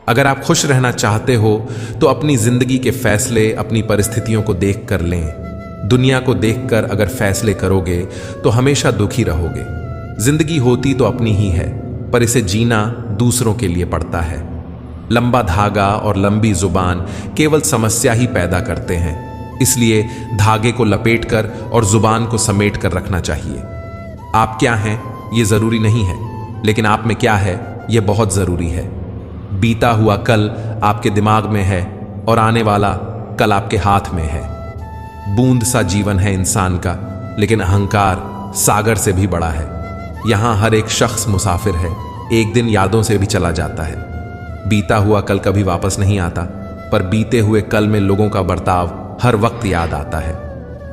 अगर आप खुश रहना चाहते हो तो अपनी जिंदगी के फैसले अपनी परिस्थितियों को देख कर लें। दुनिया को देखकर अगर फैसले करोगे तो हमेशा दुखी रहोगे। जिंदगी होती तो अपनी ही है, पर इसे जीना दूसरों के लिए पड़ता है। लंबा धागा और लंबी जुबान केवल समस्या ही पैदा करते हैं, इसलिए धागे को लपेटकर और जुबान को समेट कर रखना चाहिए। आप क्या हैं ये जरूरी नहीं है, लेकिन आप में क्या है ये बहुत जरूरी है। बीता हुआ कल आपके दिमाग में है और आने वाला कल आपके हाथ में है। बूंद सा जीवन है इंसान का, लेकिन अहंकार सागर से भी बड़ा है। यहां हर एक शख्स मुसाफिर है, एक दिन यादों से भी चला जाता है। बीता हुआ कल कभी वापस नहीं आता, पर बीते हुए कल में लोगों का बर्ताव हर वक्त याद आता है।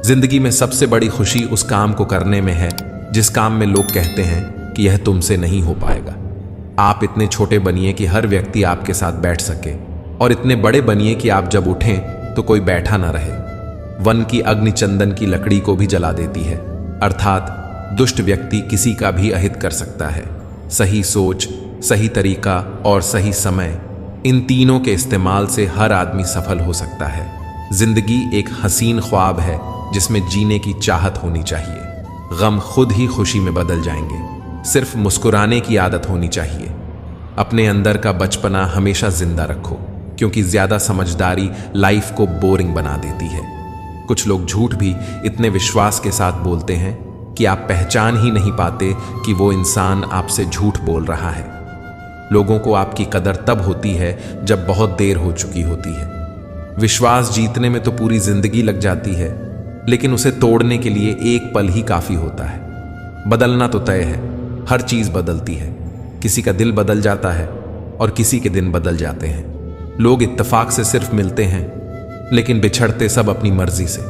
जिंदगी में सबसे बड़ी खुशी उस काम को करने में है जिस काम में लोग कहते हैं कि यह तुमसे नहीं हो पाएगा। आप इतने छोटे बनिए कि हर व्यक्ति आपके साथ बैठ सके, और इतने बड़े बनिए कि आप जब उठें तो कोई बैठा ना रहे। वन की अग्नि चंदन की लकड़ी को भी जला देती है, अर्थात दुष्ट व्यक्ति किसी का भी अहित कर सकता है। सही सोच, सही तरीका और सही समय, इन तीनों के इस्तेमाल से हर आदमी सफल हो सकता है। जिंदगी एक हसीन ख्वाब है जिसमें जीने की चाहत होनी चाहिए। गम खुद ही खुशी में बदल जाएंगे, सिर्फ मुस्कुराने की आदत होनी चाहिए। अपने अंदर का बचपना हमेशा जिंदा रखो, क्योंकि ज्यादा समझदारी लाइफ को बोरिंग बना देती है। कुछ लोग झूठ भी इतने विश्वास के साथ बोलते हैं कि आप पहचान ही नहीं पाते कि वो इंसान आपसे झूठ बोल रहा है। लोगों को आपकी कदर तब होती है जब बहुत देर हो चुकी होती है। विश्वास जीतने में तो पूरी जिंदगी लग जाती है, लेकिन उसे तोड़ने के लिए एक पल ही काफी होता है। बदलना तो तय है, हर चीज बदलती है। किसी का दिल बदल जाता है और किसी के दिन बदल जाते हैं। लोग इत्तेफाक से सिर्फ मिलते हैं, लेकिन बिछड़ते सब अपनी मर्जी से।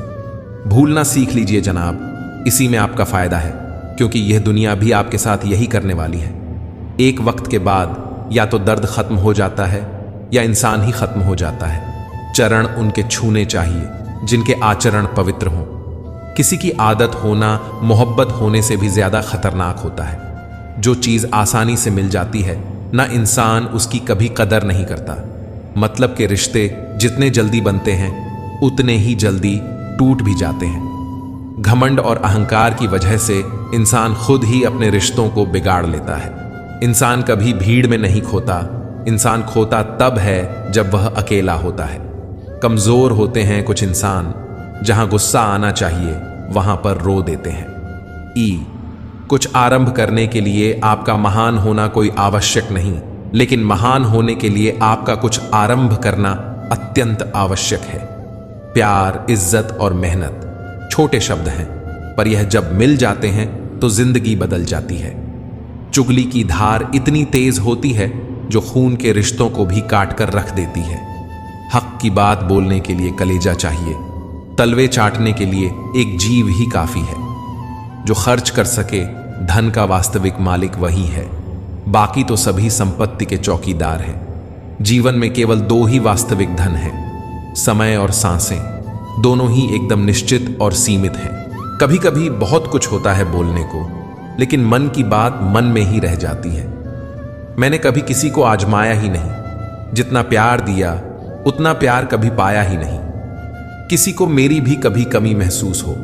भूलना सीख लीजिए जनाब, इसी में आपका फायदा है, क्योंकि यह दुनिया भी आपके साथ यही करने वाली है। एक वक्त के बाद या तो दर्द खत्म हो जाता है या इंसान ही खत्म हो जाता है। चरण उनके छूने चाहिए जिनके आचरण पवित्र हों। किसी की आदत होना मोहब्बत होने से भी ज्यादा खतरनाक होता है। जो चीज आसानी से मिल जाती है ना, इंसान उसकी कभी कदर नहीं करता। मतलब के रिश्ते जितने जल्दी बनते हैं उतने ही जल्दी टूट भी जाते हैं। घमंड और अहंकार की वजह से इंसान खुद ही अपने रिश्तों को बिगाड़ लेता है। इंसान कभी भीड़ में नहीं खोता, इंसान खोता तब है जब वह अकेला होता है। कमजोर होते हैं कुछ इंसान, जहां गुस्सा आना चाहिए वहां पर रो देते हैं। कुछ आरंभ करने के लिए आपका महान होना कोई आवश्यक नहीं, लेकिन महान होने के लिए आपका कुछ आरंभ करना अत्यंत आवश्यक है। प्यार, इज्जत और मेहनत छोटे शब्द हैं, पर यह जब मिल जाते हैं तो जिंदगी बदल जाती है। चुगली की धार इतनी तेज होती है जो खून के रिश्तों को भी काट कर रख देती है। हक की बात बोलने के लिए कलेजा चाहिए, तलवे चाटने के लिए एक जीव ही काफी है। जो खर्च कर सके धन का वास्तविक मालिक वही है, बाकी तो सभी संपत्ति के चौकीदार हैं। जीवन में केवल दो ही वास्तविक धन हैं, समय और सांसें। दोनों ही एकदम निश्चित और सीमित हैं। कभी कभी बहुत कुछ होता है बोलने को, लेकिन मन की बात मन में ही रह जाती है। मैंने कभी किसी को आजमाया ही नहीं, जितना प्यार दिया उतना प्यार कभी पाया ही नहीं। किसी को मेरी भी कभी कमी महसूस हो,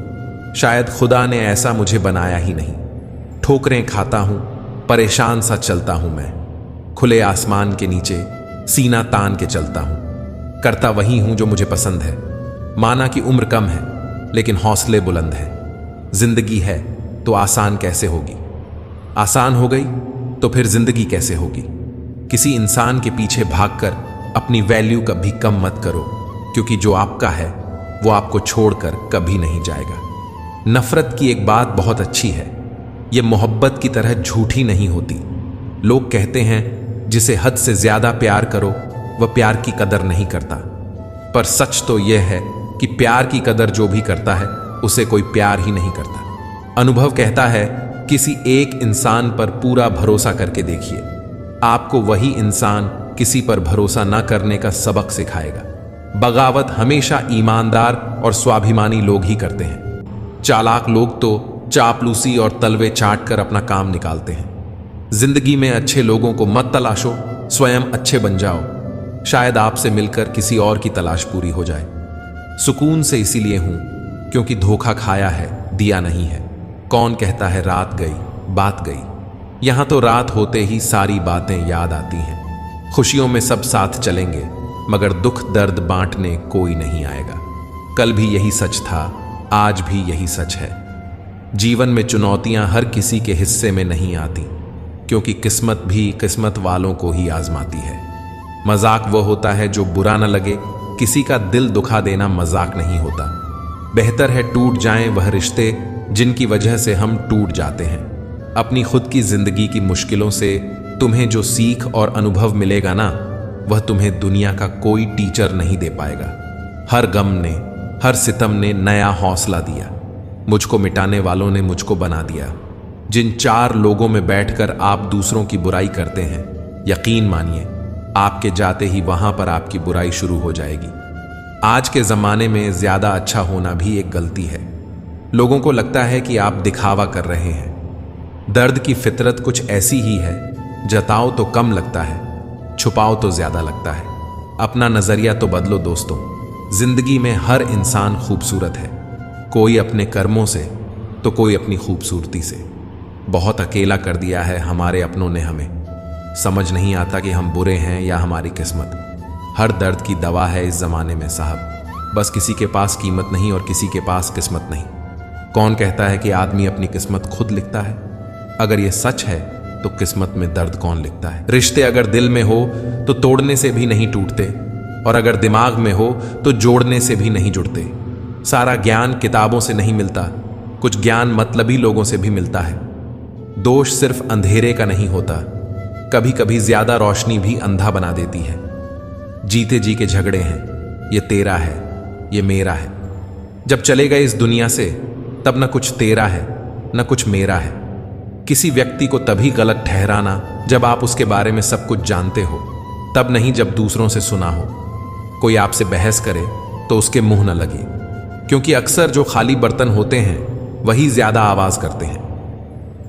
शायद खुदा ने ऐसा मुझे बनाया ही नहीं। ठोकरें खाता हूं, परेशान सा चलता हूं मैं। खुले आसमान के नीचे सीना तान के चलता हूं। करता वही हूं जो मुझे पसंद है। माना कि उम्र कम है, लेकिन हौसले बुलंद हैं। जिंदगी है तो आसान कैसे होगी? आसान हो गई तो फिर जिंदगी कैसे होगी? किसी इंसान के पीछे भागकर अपनी वैल्यू कभी कम मत करो, क्योंकि जो आपका है वो आपको छोड़कर कभी नहीं जाएगा। नफरत की एक बात बहुत अच्छी है, यह मोहब्बत की तरह झूठी नहीं होती। लोग कहते हैं जिसे हद से ज्यादा प्यार करो वह प्यार की कदर नहीं करता, पर सच तो यह है कि प्यार की कदर जो भी करता है उसे कोई प्यार ही नहीं करता। अनुभव कहता है किसी एक इंसान पर पूरा भरोसा करके देखिए, आपको वही इंसान किसी पर भरोसा न करने का सबक सिखाएगा। बगावत हमेशा ईमानदार और स्वाभिमानी लोग ही करते हैं। चालाक लोग तो चापलूसी और तलवे चाट कर अपना काम निकालते हैं। जिंदगी में अच्छे लोगों को मत तलाशो, स्वयं अच्छे बन जाओ। शायद आपसे मिलकर किसी और की तलाश पूरी हो जाए। सुकून से इसीलिए हूं क्योंकि धोखा खाया है, दिया नहीं है। कौन कहता है रात गई बात गई, यहां तो रात होते ही सारी बातें याद आती हैं। खुशियों में सब साथ चलेंगे मगर दुख दर्द बांटने कोई नहीं आएगा। कल भी यही सच था, आज भी यही सच है। जीवन में चुनौतियां हर किसी के हिस्से में नहीं आती, क्योंकि किस्मत भी किस्मत वालों को ही आजमाती है। मजाक वो होता है जो बुरा न लगे, किसी का दिल दुखा देना मजाक नहीं होता। बेहतर है टूट जाएं वह रिश्ते जिनकी वजह से हम टूट जाते हैं। अपनी खुद की जिंदगी की मुश्किलों से तुम्हें जो सीख और अनुभव मिलेगा ना, वह तुम्हें दुनिया का कोई टीचर नहीं दे पाएगा। हर गम ने, हर सितम ने नया हौसला दिया। मुझको मिटाने वालों ने मुझको बना दिया। जिन 4 लोगों में बैठकर आप दूसरों की बुराई करते हैं, यकीन मानिए आपके जाते ही वहां पर आपकी बुराई शुरू हो जाएगी। आज के जमाने में ज्यादा अच्छा होना भी एक गलती है। लोगों को लगता है कि आप दिखावा कर रहे हैं। दर्द की फितरत कुछ ऐसी ही है, जताओ तो कम लगता है, छुपाओ तो ज्यादा लगता है। अपना नजरिया तो बदलो दोस्तों। जिंदगी में हर इंसान खूबसूरत है, कोई अपने कर्मों से तो कोई अपनी खूबसूरती से। बहुत अकेला कर दिया है हमारे अपनों ने हमें। समझ नहीं आता कि हम बुरे हैं या हमारी किस्मत। हर दर्द की दवा है इस जमाने में साहब, बस किसी के पास कीमत नहीं और किसी के पास किस्मत नहीं। कौन कहता है कि आदमी अपनी किस्मत खुद लिखता है? अगर ये सच है तो किस्मत में दर्द कौन लिखता है? रिश्ते अगर दिल में हो तो तोड़ने से भी नहीं टूटते, और अगर दिमाग में हो तो जोड़ने से भी नहीं जुड़ते। सारा ज्ञान किताबों से नहीं मिलता, कुछ ज्ञान मतलबी लोगों से भी मिलता है। दोष सिर्फ अंधेरे का नहीं होता, कभी कभी ज्यादा रोशनी भी अंधा बना देती है। जीते जी के झगड़े हैं, ये तेरा है, ये मेरा है। जब चले गए इस दुनिया से तब न कुछ तेरा है न कुछ मेरा है। किसी व्यक्ति को तभी गलत ठहराना जब आप उसके बारे में सब कुछ जानते हो, तब नहीं जब दूसरों से सुना हो। कोई आपसे बहस करे तो उसके मुंह न लगे, क्योंकि अक्सर जो खाली बर्तन होते हैं वही ज्यादा आवाज करते हैं।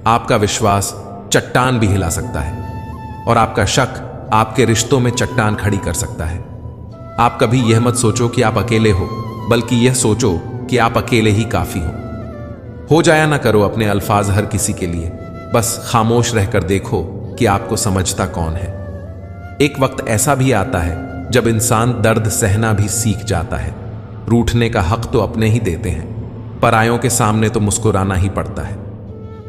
आपका विश्वास चट्टान भी हिला सकता है, और आपका शक आपके रिश्तों में चट्टान खड़ी कर सकता है। आप कभी यह मत सोचो कि आप अकेले हो, बल्कि यह सोचो कि आप अकेले ही काफी हो जाया ना करो अपने अल्फाज हर किसी के लिए। बस खामोश रहकर देखो कि आपको समझता कौन है। एक वक्त ऐसा भी आता है जब इंसान दर्द सहना भी सीख जाता है। रूठने का हक तो अपने ही देते हैं, परायों के सामने तो मुस्कुराना ही पड़ता है।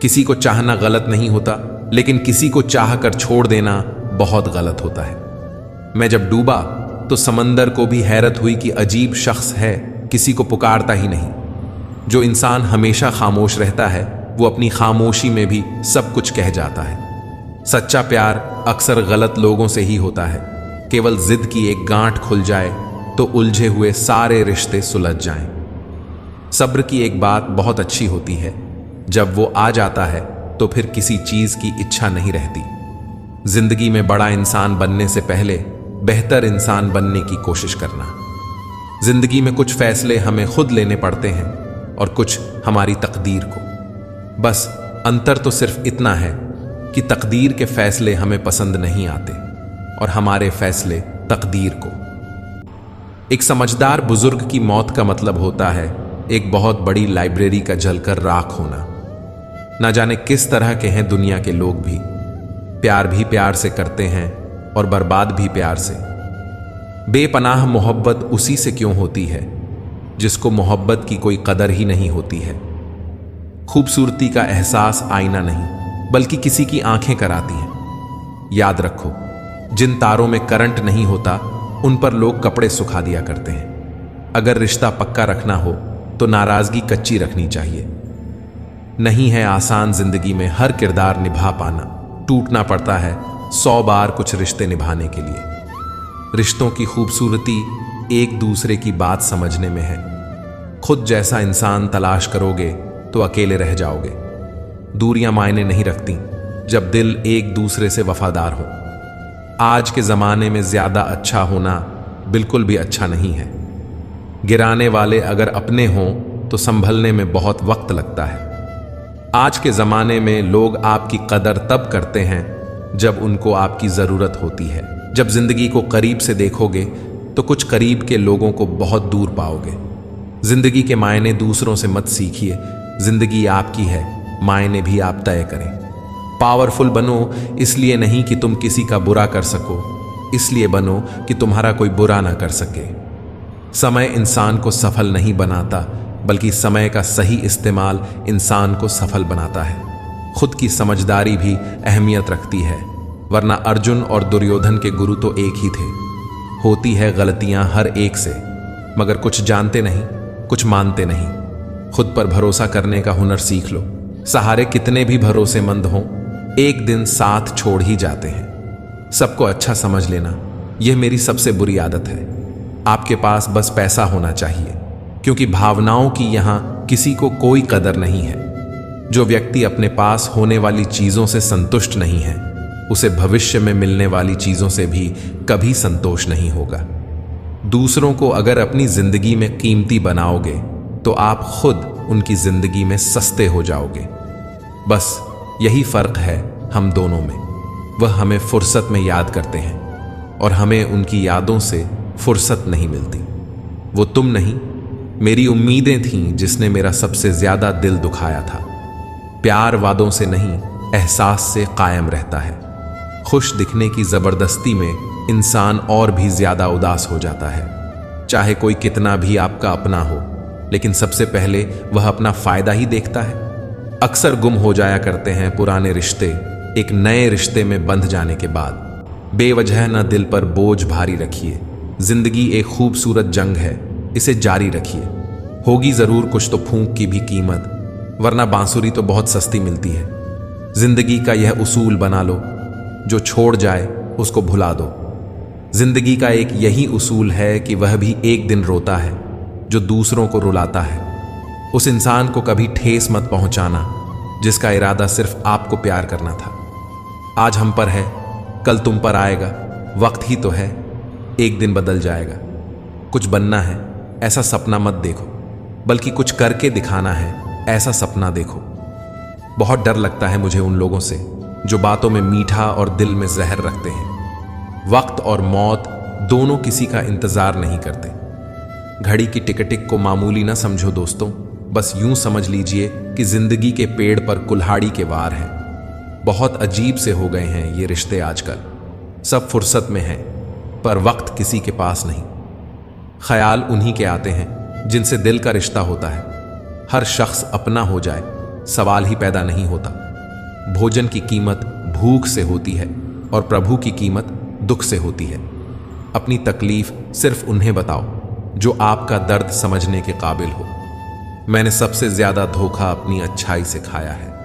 किसी को चाहना गलत नहीं होता, लेकिन किसी को चाह कर छोड़ देना बहुत गलत होता है। मैं जब डूबा तो समंदर को भी हैरत हुई कि अजीब शख्स है, किसी को पुकारता ही नहीं। जो इंसान हमेशा खामोश रहता है वो अपनी खामोशी में भी सब कुछ कह जाता है। सच्चा प्यार अक्सर गलत लोगों से ही होता है। केवल जिद की एक गांठ खुल जाए तो उलझे हुए सारे रिश्ते सुलझ जाएं। सब्र की एक बात बहुत अच्छी होती है, जब वो आ जाता है तो फिर किसी चीज की इच्छा नहीं रहती। जिंदगी में बड़ा इंसान बनने से पहले बेहतर इंसान बनने की कोशिश करना। जिंदगी में कुछ फैसले हमें खुद लेने पड़ते हैं और कुछ हमारी तकदीर को। बस अंतर तो सिर्फ इतना है कि तकदीर के फैसले हमें पसंद नहीं आते और हमारे फैसले तकदीर को। एक समझदार बुजुर्ग की मौत का मतलब होता है एक बहुत बड़ी लाइब्रेरी का जलकर राख होना। ना जाने किस तरह के हैं दुनिया के लोग भी प्यार से करते हैं और बर्बाद भी प्यार से। बेपनाह मोहब्बत उसी से क्यों होती है जिसको मोहब्बत की कोई कदर ही नहीं होती है। खूबसूरती का एहसास आईना नहीं बल्कि किसी की आंखें कराती हैं। याद रखो, जिन तारों में करंट नहीं होता उन पर लोग कपड़े सुखा दिया करते हैं। अगर रिश्ता पक्का रखना हो तो नाराजगी कच्ची रखनी चाहिए। नहीं है आसान जिंदगी में हर किरदार निभा पाना। टूटना पड़ता है 100 बार कुछ रिश्ते निभाने के लिए। रिश्तों की खूबसूरती एक दूसरे की बात समझने में है। खुद जैसा इंसान तलाश करोगे तो अकेले रह जाओगे। दूरियां मायने नहीं रखती जब दिल एक दूसरे से वफादार हो। आज के जमाने में ज्यादा अच्छा होना बिल्कुल भी अच्छा नहीं है। गिराने वाले अगर अपने हों तो संभलने में बहुत वक्त लगता है। आज के जमाने में लोग आपकी कदर तब करते हैं जब उनको आपकी जरूरत होती है। जब जिंदगी को करीब से देखोगे तो कुछ करीब के लोगों को बहुत दूर पाओगे। जिंदगी के मायने दूसरों से मत सीखिए, जिंदगी आपकी है, मायने भी आप तय करें। पावरफुल बनो इसलिए नहीं कि तुम किसी का बुरा कर सको, इसलिए बनो कि तुम्हारा कोई बुरा ना कर सके। समय इंसान को सफल नहीं बनाता, बल्कि समय का सही इस्तेमाल इंसान को सफल बनाता है। खुद की समझदारी भी अहमियत रखती है, वरना अर्जुन और दुर्योधन के गुरु तो एक ही थे। होती है गलतियां हर एक से, मगर कुछ जानते नहीं, कुछ मानते नहीं। खुद पर भरोसा करने का हुनर सीख लो। सहारे कितने भी भरोसेमंद हों, एक दिन साथ छोड़ ही जाते हैं। सबको अच्छा समझ लेना, यह मेरी सबसे बुरी आदत है। आपके पास बस पैसा होना चाहिए, क्योंकि भावनाओं की यहां किसी को कोई कदर नहीं है। जो व्यक्ति अपने पास होने वाली चीजों से संतुष्ट नहीं है, उसे भविष्य में मिलने वाली चीजों से भी कभी संतोष नहीं होगा। दूसरों को अगर अपनी जिंदगी में कीमती बनाओगे तो आप खुद उनकी जिंदगी में सस्ते हो जाओगे। बस यही फर्क है हम दोनों में। वह हमें फुर्सत में याद करते हैं और हमें उनकी यादों से फुर्सत नहीं मिलती। वो तुम नहीं, मेरी उम्मीदें थीं जिसने मेरा सबसे ज्यादा दिल दुखाया था। प्यार वादों से नहीं, एहसास से कायम रहता है। खुश दिखने की जबरदस्ती में इंसान और भी ज्यादा उदास हो जाता है। चाहे कोई कितना भी आपका अपना हो, लेकिन सबसे पहले वह अपना फायदा ही देखता है। अक्सर गुम हो जाया करते हैं पुराने रिश्ते एक नए रिश्ते में बंध जाने के बाद। बेवजह न दिल पर बोझ भारी रखिए। जिंदगी एक खूबसूरत जंग है, इसे जारी रखिए। होगी जरूर कुछ तो फूंक की भी कीमत, वरना बांसुरी तो बहुत सस्ती मिलती है। जिंदगी का यह उसूल बना लो, जो छोड़ जाए उसको भुला दो। जिंदगी का एक यही उसूल है कि वह भी एक दिन रोता है जो दूसरों को रुलाता है। उस इंसान को कभी ठेस मत पहुंचाना जिसका इरादा सिर्फ आपको प्यार करना था। आज हम पर है, कल तुम पर आएगा। वक्त ही तो है, एक दिन बदल जाएगा। कुछ बनना है ऐसा सपना मत देखो, बल्कि कुछ करके दिखाना है ऐसा सपना देखो। बहुत डर लगता है मुझे उन लोगों से जो बातों में मीठा और दिल में जहर रखते हैं। वक्त और मौत दोनों किसी का इंतजार नहीं करते। घड़ी की टिक-टिक को मामूली ना समझो दोस्तों, बस यूं समझ लीजिए कि जिंदगी के पेड़ पर कुल्हाड़ी के वार हैं। बहुत अजीब से हो गए हैं ये रिश्ते आजकल। सब फुर्सत में हैं, पर वक्त किसी के पास नहीं। ख्याल उन्हीं के आते हैं जिनसे दिल का रिश्ता होता है। हर शख्स अपना हो जाए, सवाल ही पैदा नहीं होता। भोजन की कीमत भूख से होती है और प्रभु की कीमत दुख से होती है। अपनी तकलीफ सिर्फ उन्हें बताओ जो आपका दर्द समझने के काबिल हो। मैंने सबसे ज्यादा धोखा अपनी अच्छाई से खाया है।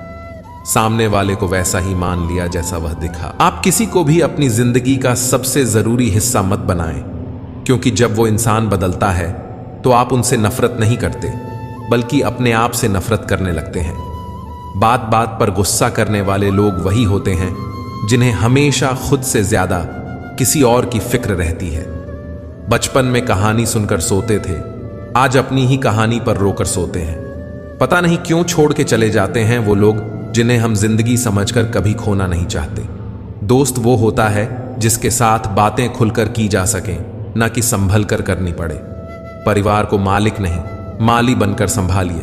सामने वाले को वैसा ही मान लिया जैसा वह दिखा। आप किसी को भी अपनी जिंदगी का सबसे जरूरी हिस्सा मत बनाएं, क्योंकि जब वो इंसान बदलता है तो आप उनसे नफरत नहीं करते, बल्कि अपने आप से नफरत करने लगते हैं। बात बात पर गुस्सा करने वाले लोग वही होते हैं जिन्हें हमेशा खुद से ज्यादा किसी और की फिक्र रहती है। बचपन में कहानी सुनकर सोते थे, आज अपनी ही कहानी पर रोकर सोते हैं। पता नहीं क्यों छोड़ के चले जाते हैं वो लोग जिन्हें हम जिंदगी समझकर कभी खोना नहीं चाहते। दोस्त वो होता है जिसके साथ बातें खुलकर की जा सकें, ना कि संभल कर करनी पड़े। परिवार को मालिक नहीं, माली बनकर संभालिए।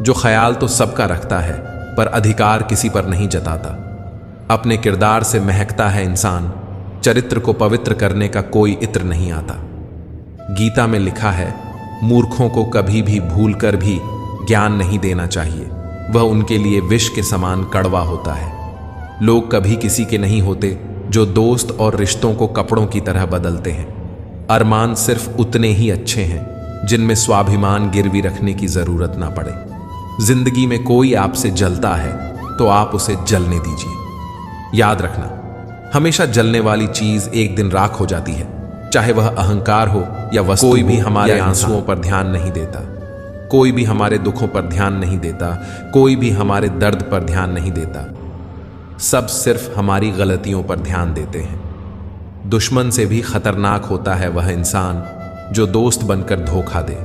जो ख्याल तो सबका रखता है, पर अधिकार किसी पर नहीं जताता। अपने किरदार से महकता है इंसान, चरित्र को पवित्र करने का कोई इत्र नहीं आता। गीता में लिखा है, मूर्खों को कभी भी भूल कर भी ज्ञान नहीं देना चाहिए, वह उनके लिए विष के समान कड़वा होता है। लोग कभी किसी के नहीं होते जो दोस्त और रिश्तों को कपड़ों की तरह बदलते हैं। अरमान सिर्फ उतने ही अच्छे हैं जिनमें स्वाभिमान गिरवी रखने की जरूरत ना पड़े। जिंदगी में कोई आपसे जलता है तो आप उसे जलने दीजिए। याद रखना, हमेशा जलने वाली चीज एक दिन राख हो जाती है, चाहे वह अहंकार हो या वस्तु। कोई भी हमारे आंसुओं पर ध्यान नहीं देता, कोई भी हमारे दुखों पर ध्यान नहीं देता, कोई भी हमारे दर्द पर ध्यान नहीं देता। सब सिर्फ हमारी गलतियों पर ध्यान देते हैं। दुश्मन से भी खतरनाक होता है वह इंसान जो दोस्त बनकर धोखा दे।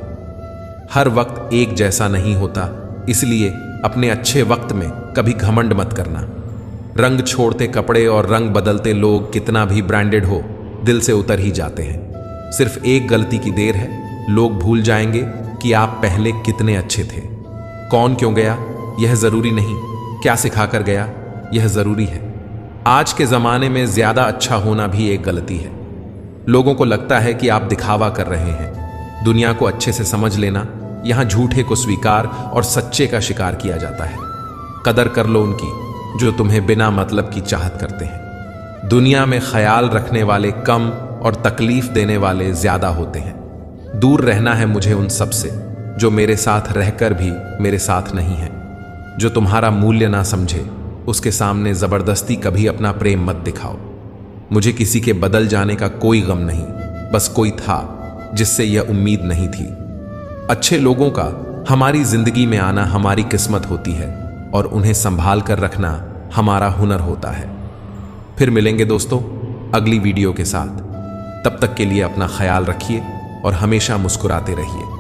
हर वक्त एक जैसा नहीं होता, इसलिए अपने अच्छे वक्त में कभी घमंड मत करना। रंग छोड़ते कपड़े और रंग बदलते लोग कितना भी ब्रांडेड हो, दिल से उतर ही जाते हैं। सिर्फ एक गलती की देर है, लोग भूल जाएंगे कि आप पहले कितने अच्छे थे। कौन क्यों गया यह जरूरी नहीं, क्या सिखाकर गया यह जरूरी है। आज के जमाने में ज्यादा अच्छा होना भी एक गलती है। लोगों को लगता है कि आप दिखावा कर रहे हैं। दुनिया को अच्छे से समझ लेना, यहां झूठे को स्वीकार और सच्चे का शिकार किया जाता है। कदर कर लो उनकी जो तुम्हें बिना मतलब की चाहत करते हैं। दुनिया में ख्याल रखने वाले कम और तकलीफ देने वाले ज्यादा होते हैं। दूर रहना है मुझे उन सब से जो मेरे साथ रहकर भी मेरे साथ नहीं है। जो तुम्हारा मूल्य ना समझे उसके सामने जबरदस्ती कभी अपना प्रेम मत दिखाओ। मुझे किसी के बदल जाने का कोई गम नहीं, बस कोई था जिससे यह उम्मीद नहीं थी। अच्छे लोगों का हमारी जिंदगी में आना हमारी किस्मत होती है और उन्हें संभाल कर रखना हमारा हुनर होता है। फिर मिलेंगे दोस्तों अगली वीडियो के साथ। तब तक के लिए अपना ख्याल रखिए और हमेशा मुस्कुराते रहिए।